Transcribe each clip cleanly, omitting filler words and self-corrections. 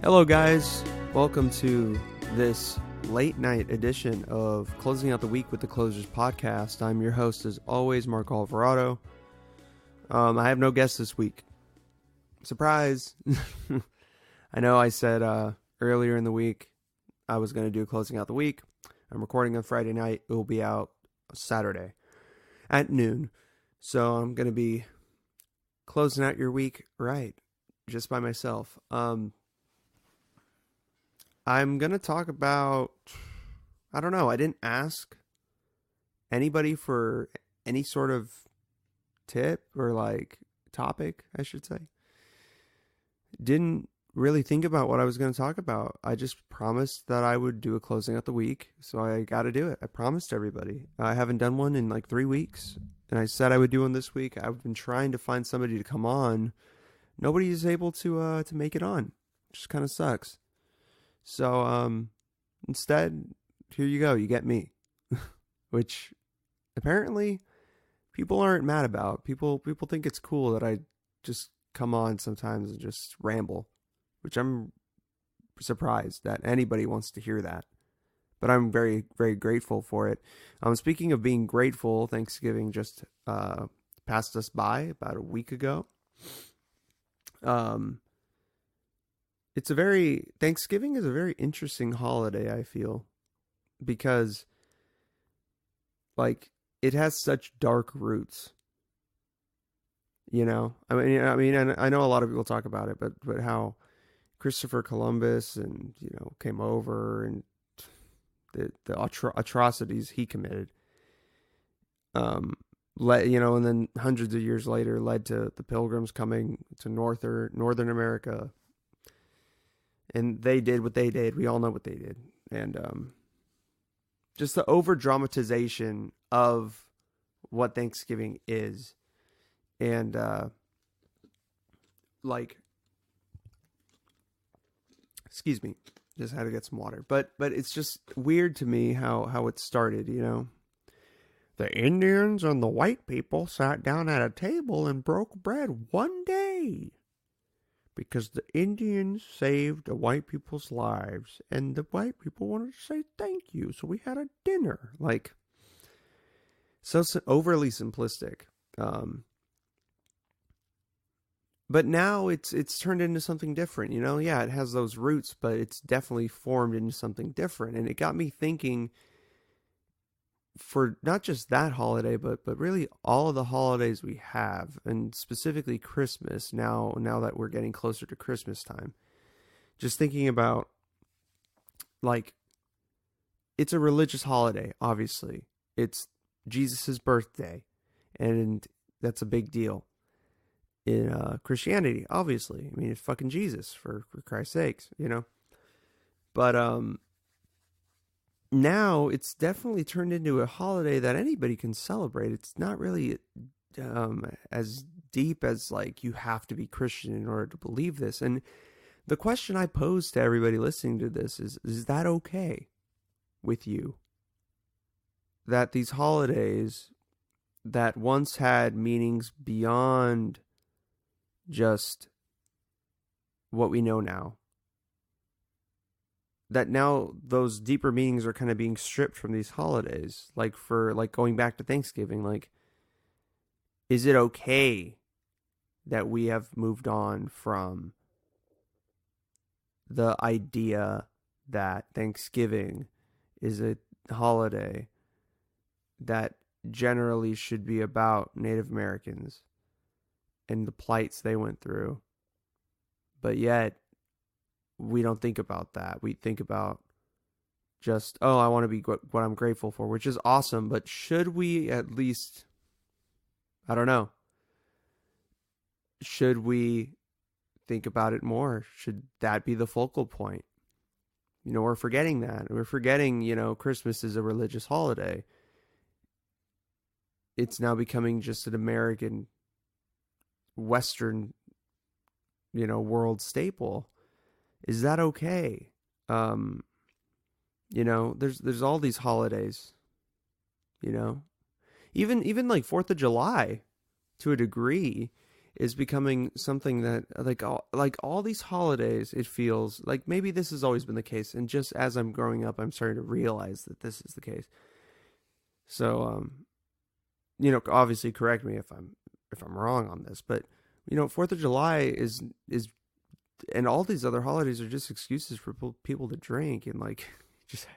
Hello, guys. Welcome to this late night edition of Closing Out the Week with the Closers podcast. I'm your host, as always, Mark Alvarado. I have no guest this week. Surprise! I know I said earlier in the week I was going to do Closing Out the Week. I'm recording on Friday night. It will be out Saturday at noon. So I'm going to be closing out your week right, just by myself. I'm going to talk about, I don't know, I didn't ask anybody for any sort of tip or topic, I should say. Didn't really think about what I was going to talk about. I just promised that I would do a closing out the week, so I got to do it. I promised everybody. I haven't done one in 3 weeks, and I said I would do one this week. I've been trying to find somebody to come on. Nobody is able to make it on, which kind of sucks. So, instead, here you go. You get me, which apparently people aren't mad about. People think it's cool that I just come on sometimes and just ramble, which I'm surprised that anybody wants to hear that. But I'm very, very grateful for it. Speaking of being grateful, Thanksgiving just passed us by about a week ago. Thanksgiving is a very interesting holiday, I feel, because it has such dark roots. You know, I mean, I know a lot of people talk about it, but how Christopher Columbus and came over and the atrocities he committed, and then hundreds of years later led to the Pilgrims coming to Northern America. And they did what they did. We all know what they did. And just the over dramatization of what Thanksgiving is. And excuse me, just had to get some water. But it's just weird to me how it started, The Indians and the white people sat down at a table and broke bread one day, because the Indians saved the white people's lives, and the white people wanted to say thank you, so we had a dinner. So overly simplistic. But now it's turned into something different, Yeah, it has those roots, but it's definitely formed into something different, and it got me thinking, for not just that holiday, but really all of the holidays we have, and specifically Christmas, now that we're getting closer to Christmas time. Just thinking about, it's a religious holiday, obviously. It's Jesus' birthday, and that's a big deal. In Christianity, obviously. I mean, it's fucking Jesus, for Christ's sakes, But, now it's definitely turned into a holiday that anybody can celebrate. It's not really as deep as you have to be Christian in order to believe this. And the question I pose to everybody listening to this is that okay with you? That these holidays that once had meanings beyond just what we know now, that now those deeper meanings are kind of being stripped from these holidays. Going back to Thanksgiving, is it okay that we have moved on from the idea that Thanksgiving is a holiday that generally should be about Native Americans and the plights they went through, but yet we don't think about that. We think about just, I want to be what I'm grateful for, which is awesome. But should we at least, I don't know, should we think about it more? Should that be the focal point? We're forgetting that. We're forgetting, Christmas is a religious holiday. It's now becoming just an American, Western, world staple. Is that okay? There's all these holidays, even 4th of July, to a degree, is becoming something that like all these holidays, it feels like maybe this has always been the case, and just as I'm growing up, I'm starting to realize that this is the case. So obviously correct me if I'm wrong on this, but 4th of July is and all these other holidays are just excuses for people to drink and like just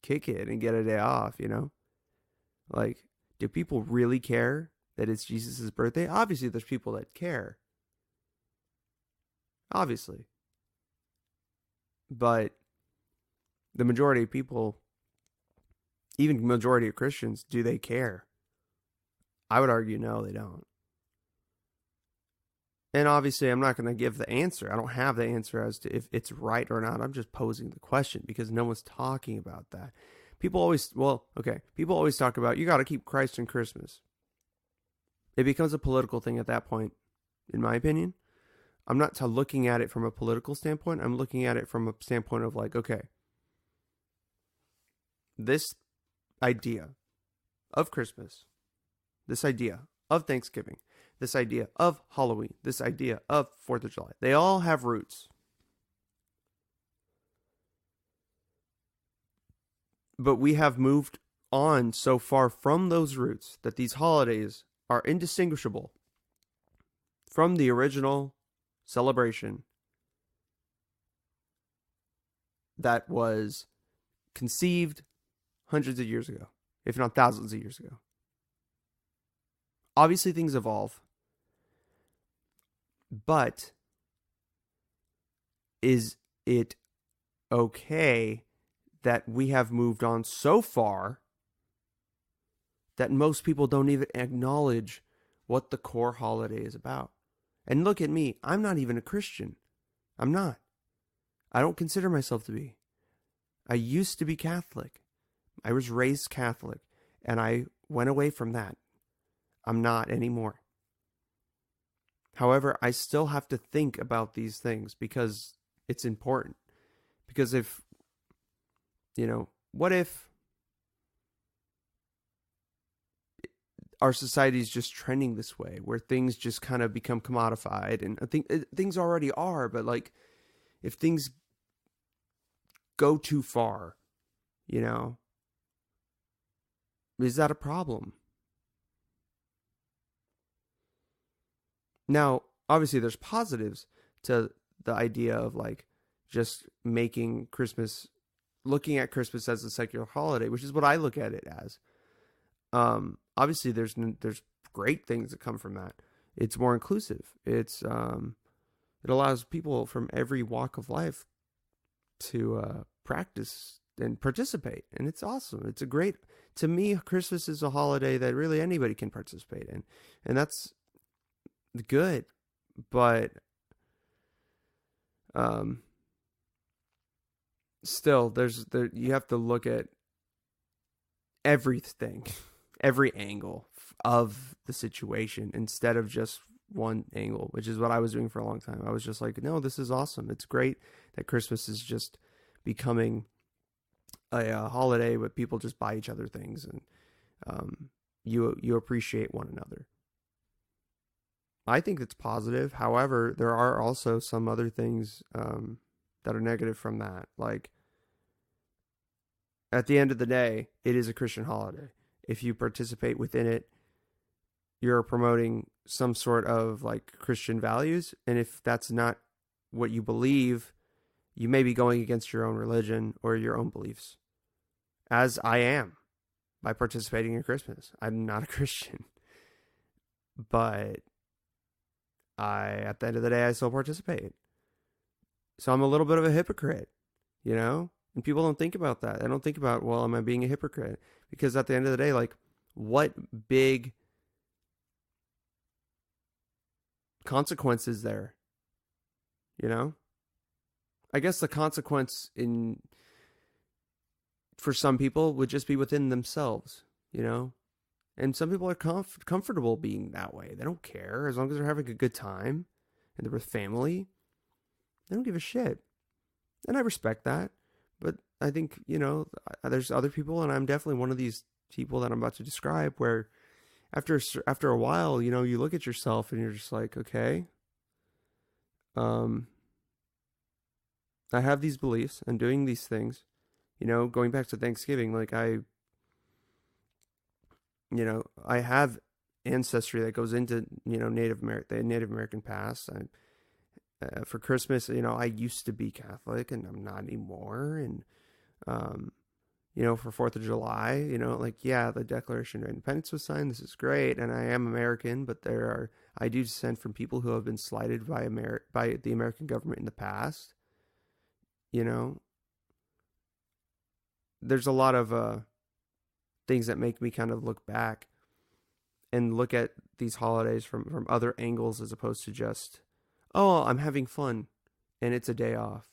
kick it and get a day off, Like, do people really care that it's Jesus' birthday? Obviously, there's people that care. Obviously. But the majority of people, even the majority of Christians, do they care? I would argue no, they don't. And obviously, I'm not going to give the answer. I don't have the answer as to if it's right or not. I'm just posing the question because no one's talking about that. People always talk about you got to keep Christ in Christmas. It becomes a political thing at that point, in my opinion. I'm not looking at it from a political standpoint. I'm looking at it from a standpoint of like, okay, this idea of Christmas, this idea of Thanksgiving, this idea of Halloween, this idea of 4th of July, they all have roots. But we have moved on so far from those roots that these holidays are indistinguishable from the original celebration that was conceived hundreds of years ago, if not thousands of years ago. Obviously, things evolve, but is it okay that we have moved on so far that most people don't even acknowledge what the core holiday is about? And look at me, I'm not even a Christian. I'm not. I don't consider myself to be. I used to be Catholic. I was raised Catholic, and I went away from that. I'm not anymore. However, I still have to think about these things because it's important. Because if, what if our society is just trending this way, where things just kind of become commodified, and I think things already are, but like, if things go too far, is that a problem? Now, obviously, there's positives to the idea of like just making Christmas, looking at Christmas as a secular holiday, which is what I look at it as. Obviously, there's great things that come from that. It's more inclusive. It allows people from every walk of life to practice and participate, and it's awesome. To me, Christmas is a holiday that really anybody can participate in, and that's good. But still, you have to look at everything, every angle of the situation instead of just one angle, which is what I was doing for a long time. I was just like, no, this is awesome. It's great that Christmas is just becoming a holiday where people just buy each other things, and you appreciate one another. I think it's positive. However, there are also some other things that are negative from that. Like, at the end of the day, it is a Christian holiday. If you participate within it, you're promoting some sort of like Christian values. And if that's not what you believe, you may be going against your own religion or your own beliefs, as I am by participating in Christmas. I'm not a Christian, but at the end of the day, I still participate. So I'm a little bit of a hypocrite, And people don't think about that. They don't think about, well, am I being a hypocrite? Because at the end of the day, like, what big consequence is there? I guess the consequence for some people would just be within themselves, And some people are comfortable being that way. They don't care. As long as they're having a good time and they're with family, they don't give a shit. And I respect that. But I think, there's other people, and I'm definitely one of these people that I'm about to describe, where after a while, you look at yourself and you're just like, okay, um, I have these beliefs and doing these things. Going back to Thanksgiving, like I have ancestry that goes into the Native American past. For Christmas, I used to be Catholic and I'm not anymore. And um, for Fourth of July, like yeah, the Declaration of Independence was signed. This is great, and I am American, but I do descend from people who have been slighted by the American government in the past. You know, there's a lot of things that make me kind of look back and look at these holidays from other angles as opposed to just, oh, I'm having fun and it's a day off.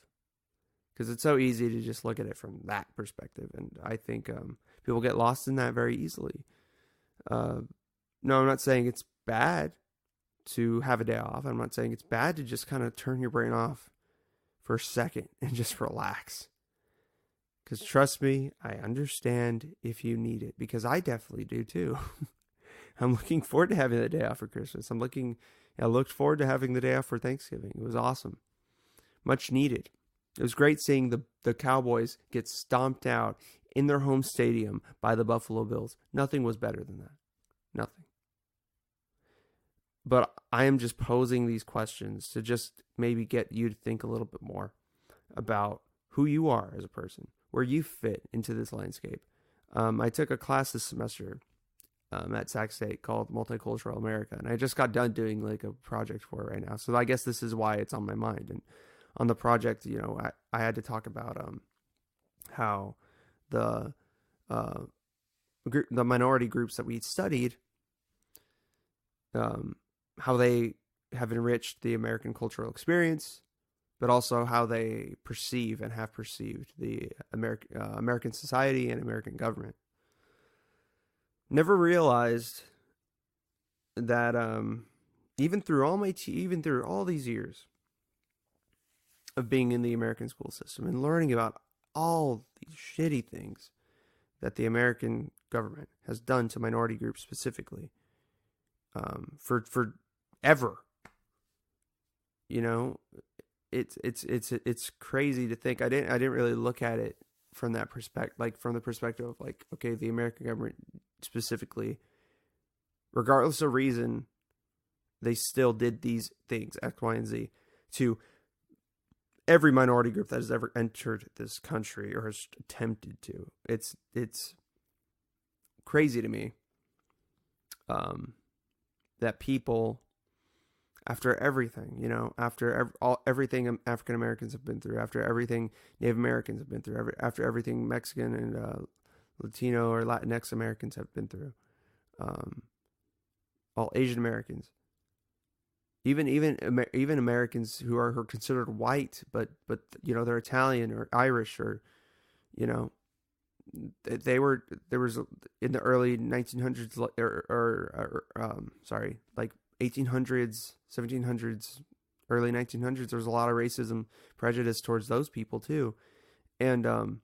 Because it's so easy to just look at it from that perspective. And I think people get lost in that very easily. No, I'm not saying it's bad to have a day off. I'm not saying it's bad to just kind of turn your brain off for a second and just relax. Because trust me, I understand if you need it. Because I definitely do too. I'm looking forward to having the day off for Christmas. I looked forward to having the day off for Thanksgiving. It was awesome. Much needed. It was great seeing the Cowboys get stomped out in their home stadium by the Buffalo Bills. Nothing was better than that. Nothing. But I am just posing these questions to just maybe get you to think a little bit more about who you are as a person, where you fit into this landscape. I took a class this semester at Sac State called Multicultural America, and I just got done doing like a project for it right now. So I guess this is why it's on my mind. And on the project, I had to talk about how the minority groups that we studied, how they have enriched the American cultural experience, but also how they perceive and have perceived the American society and American government. Never realized that even through all these years of being in the American school system and learning about all these shitty things that the American government has done to minority groups specifically, for ever. It's crazy to think. I didn't really look at it from that perspective, like from the perspective of like, okay, the American government specifically, regardless of reason, they still did these things, X, Y, and Z, to every minority group that has ever entered this country or has attempted to. It's crazy to me that people, after everything, after everything African Americans have been through, after everything Native Americans have been through, after everything Mexican and Latino or Latinx Americans have been through, all Asian Americans, even Americans who are considered white, but they're Italian or Irish or there was in the early 1900s like 1800s, 1700s, early 1900s, there was a lot of racism, prejudice towards those people too. And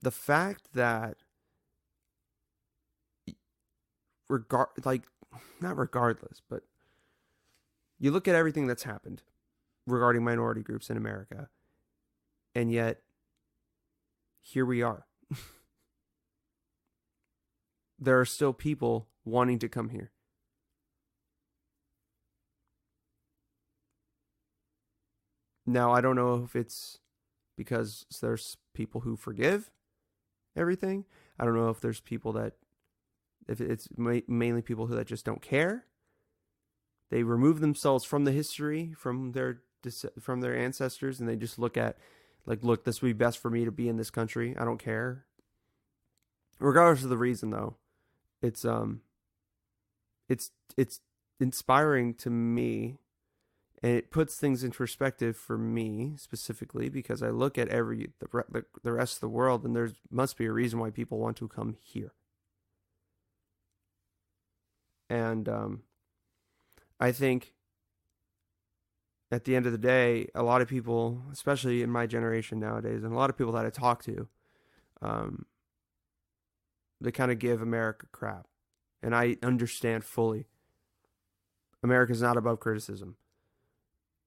the fact that not regardless, but you look at everything that's happened regarding minority groups in America, and yet here we are. There are still people wanting to come here. Now, I don't know if it's because there's people who forgive everything. I don't know if there's people if it's mainly people that just don't care. They remove themselves from the history, from their ancestors, and they just look at, like, look, this would be best for me to be in this country. I don't care. Regardless of the reason, though, it's inspiring to me. And it puts things in perspective for me specifically, because I look at the rest of the world, and there must be a reason why people want to come here. And I think at the end of the day, a lot of people, especially in my generation nowadays, and a lot of people that I talk to, they kind of give America crap. And I understand fully. America's not above criticism.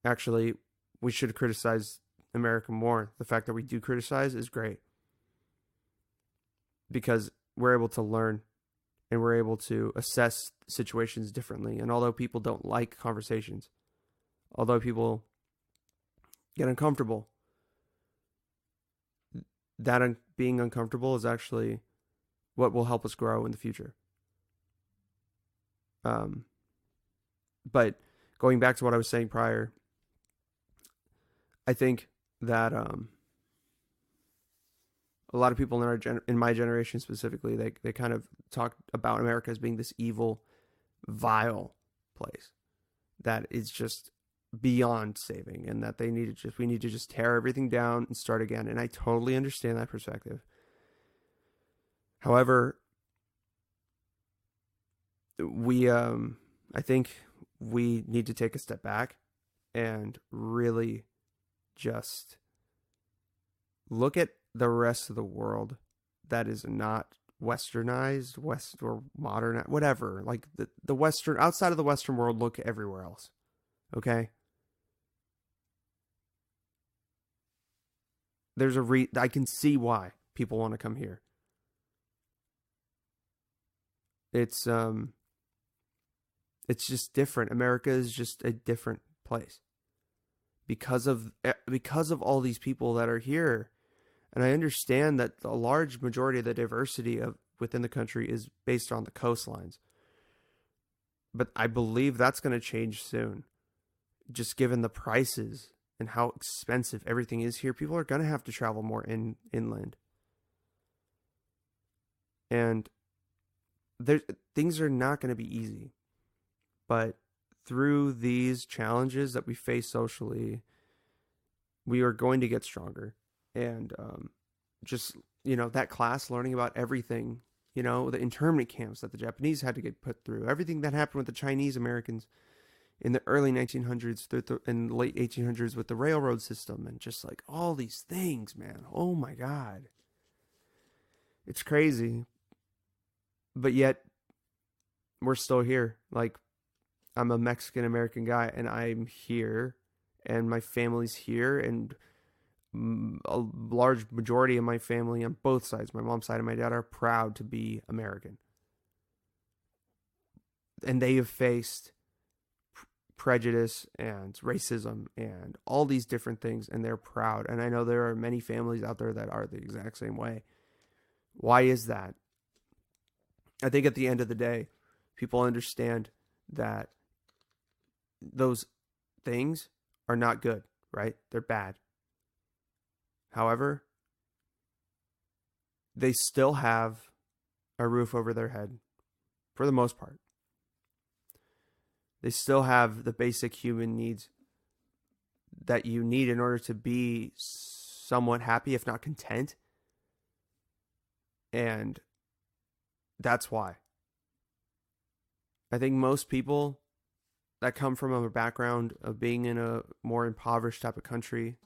Actually, we should criticize America more. The fact that we do criticize is great because we're able to learn and we're able to assess situations differently. And although people don't like conversations, although people get uncomfortable, that being uncomfortable is actually what will help us grow in the future. But going back to what I was saying prior, I think that a lot of people in my generation specifically, they kind of talk about America as being this evil, vile place that is just beyond saving, and that we need to just tear everything down and start again. And I totally understand that perspective. However, I think we need to take a step back and really just look at the rest of the world that is not westernized, west or modern, whatever. Like the western, outside of the Western world, look everywhere else. Okay? I can see why people want to come here. It's just different. America is just a different place because of all these people that are here. And I understand that a large majority of the diversity within the country is based on the coastlines. But I believe that's going to change soon. Just given the prices and how expensive everything is here, people are going to have to travel more inland. And things are not going to be easy. But through these challenges that we face socially, we are going to get stronger. And just, that class learning about everything, the internment camps that the Japanese had to get put through, everything that happened with the Chinese Americans in the early 1900s and late 1800s with the railroad system, and just like all these things, man. Oh my God. It's crazy. But yet we're still here. Like, I'm a Mexican American guy and I'm here and my family's here, and a large majority of my family on both sides, my mom's side and my dad, are proud to be American. And they have faced prejudice and racism and all these different things, and they're proud. And I know there are many families out there that are the exact same way. Why is that? I think at the end of the day, people understand that those things are not good, right? They're bad. However, they still have a roof over their head for the most part. They still have the basic human needs that you need in order to be somewhat happy, if not content. And that's why I think most people that come from a background of being in a more impoverished type of country,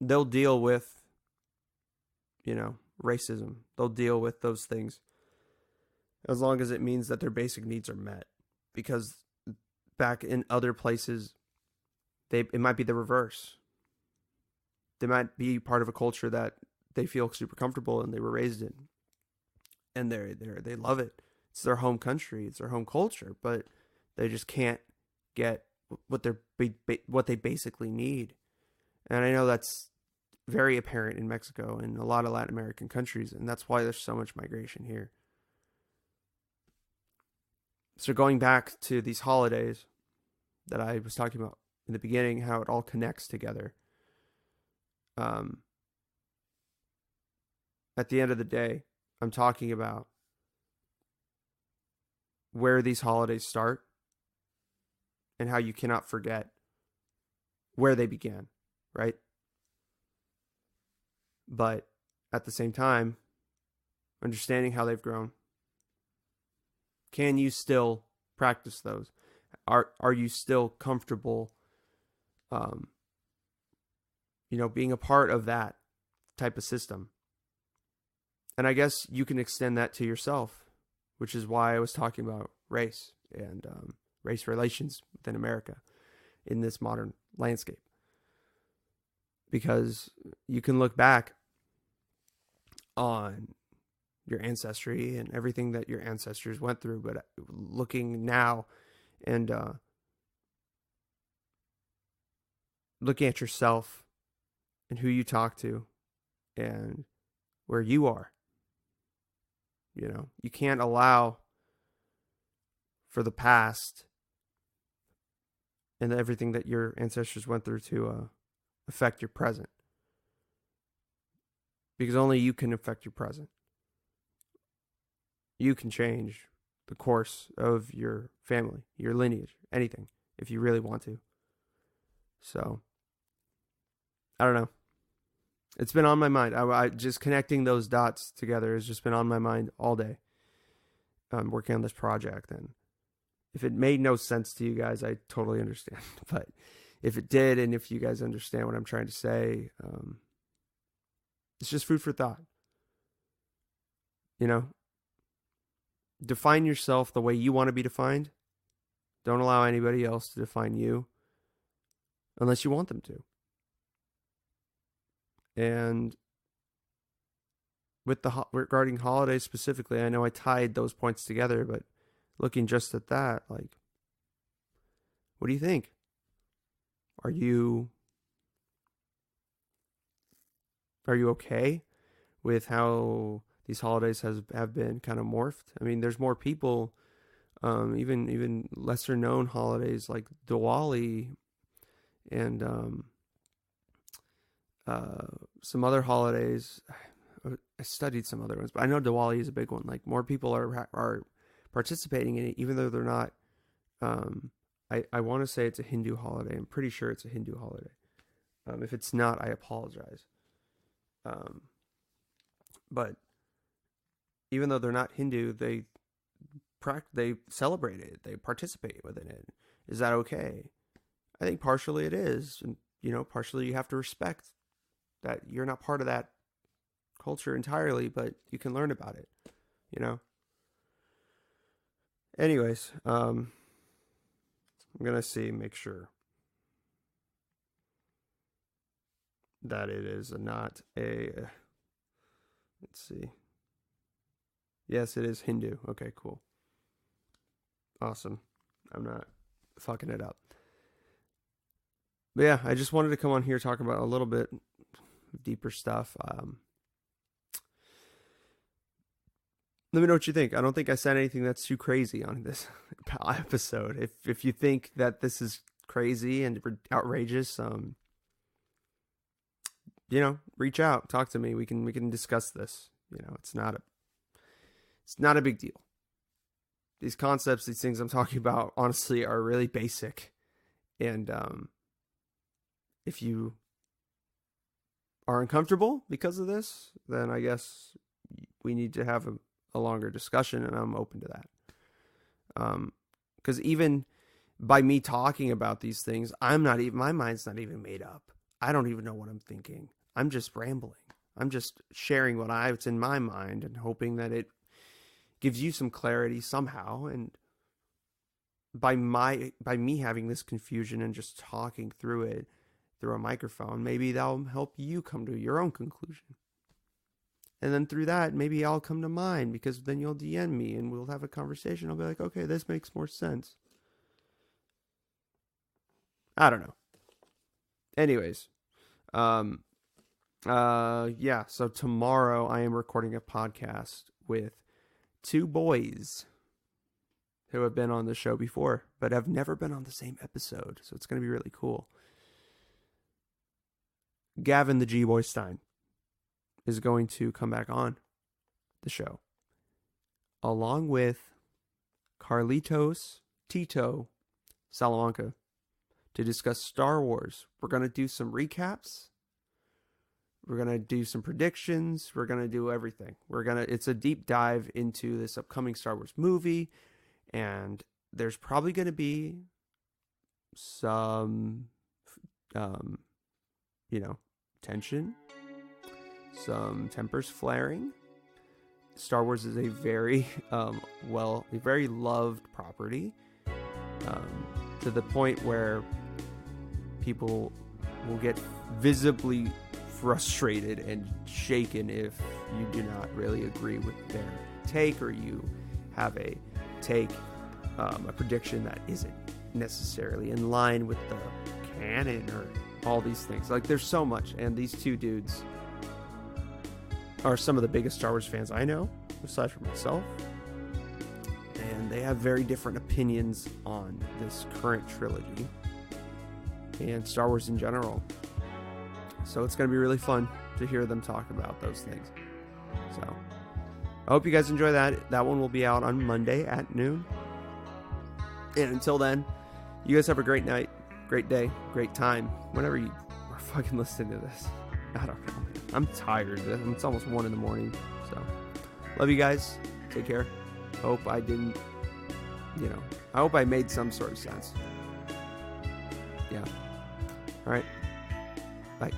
they'll deal with, racism. They'll deal with those things as long as it means that their basic needs are met. Because back in other places, it might be the reverse. They might be part of a culture that they feel super comfortable and they were raised in, and they love it. It's their home country. It's their home culture, but they just can't get what they basically need. And I know that's very apparent in Mexico and a lot of Latin American countries, and that's why there's so much migration here. So going back to these holidays that I was talking about in the beginning, how it all connects together. At the end of the day, I'm talking about where these holidays start and how you cannot forget where they began, right? But at the same time, understanding how they've grown. Can you still practice those? Are you still comfortable, being a part of that type of system? And I guess you can extend that to yourself, which is why I was talking about race and race relations within America in this modern landscape. Because you can look back on your ancestry and everything that your ancestors went through, but looking now and looking at yourself and who you talk to and where you are, you can't allow for the past and everything that your ancestors went through to affect your present, because only you can affect your present. You can change the course of your family, your lineage, anything, if you really want to. So, I don't know. It's been on my mind. I just connecting those dots together has just been on my mind all day. I'm working on this project, and if it made no sense to you guys, I totally understand. But if it did, and if you guys understand what I'm trying to say, it's just food for thought. Define yourself the way you want to be defined. Don't allow anybody else to define you unless you want them to. And with regarding holidays specifically, I know I tied those points together, but looking just at that, like, what do you think? Are you okay with how these holidays have been kind of morphed? I mean, there's more people, even lesser known holidays like Diwali and some other holidays. I studied some other ones, but I know Diwali is a big one. Like, more people are participating in it, even though they're not. I want to say it's a Hindu holiday. I'm pretty sure it's a Hindu holiday. If it's not, I apologize. But even though they're not Hindu, they celebrate it. They participate within it. Is that okay? I think partially it is, and partially you have to respect that you're not part of that culture entirely, but you can learn about it. Anyways, I'm gonna make sure that it is not a. Let's see. Yes, it is Hindu. Okay, cool. Awesome. I'm not fucking it up. But yeah, I just wanted to come on here talk about a little bit deeper stuff. Let me know what you think. I don't think I said anything that's too crazy on this episode. If you think that this is crazy and outrageous, reach out, talk to me. We can discuss this. It's not a big deal. These concepts, these things I'm talking about, honestly, are really basic. And if you are uncomfortable because of this, then I guess we need to have a longer discussion, and I'm open to that. Because even by me talking about these things, my mind's not even made up. I don't even know what I'm thinking. I'm just rambling. I'm just sharing what's in my mind and hoping that it gives you some clarity somehow. And by me having this confusion and just talking through it through a microphone, maybe that'll help you come to your own conclusion. And then through that, maybe I'll come to mine, because then you'll DM me and we'll have a conversation. I'll be like, okay, this makes more sense. I don't know. Anyways, yeah, so tomorrow I am recording a podcast with two boys who have been on the show before, but have never been on the same episode. So it's going to be really cool. Gavin the G-Boy Stein is going to come back on the show, along with Carlitos Tito Salamanca, to discuss Star Wars. We're going to do some recaps. We're going to do some predictions. We're going to do everything. It's a deep dive into this upcoming Star Wars movie. And there's probably going to be some, tension, some tempers flaring. Star Wars is a very, a very loved property, to the point where people will get visibly frustrated and shaken if you do not really agree with their take, or you have a take, a prediction that isn't necessarily in line with the canon or all these things. Like, there's so much, and these two dudes are some of the biggest Star Wars fans I know, aside from myself, and they have very different opinions on this current trilogy and Star Wars in general. So it's going to be really fun to hear them talk about those things. So I hope you guys enjoy that. That one will be out on Monday at noon. And until then, you guys have a great night, great day, great time, whenever you are fucking listening to this. I don't know. I'm tired. It's almost 1 a.m. So love you guys. Take care. Hope I didn't, I hope I made some sort of sense. Yeah. All right. Bye.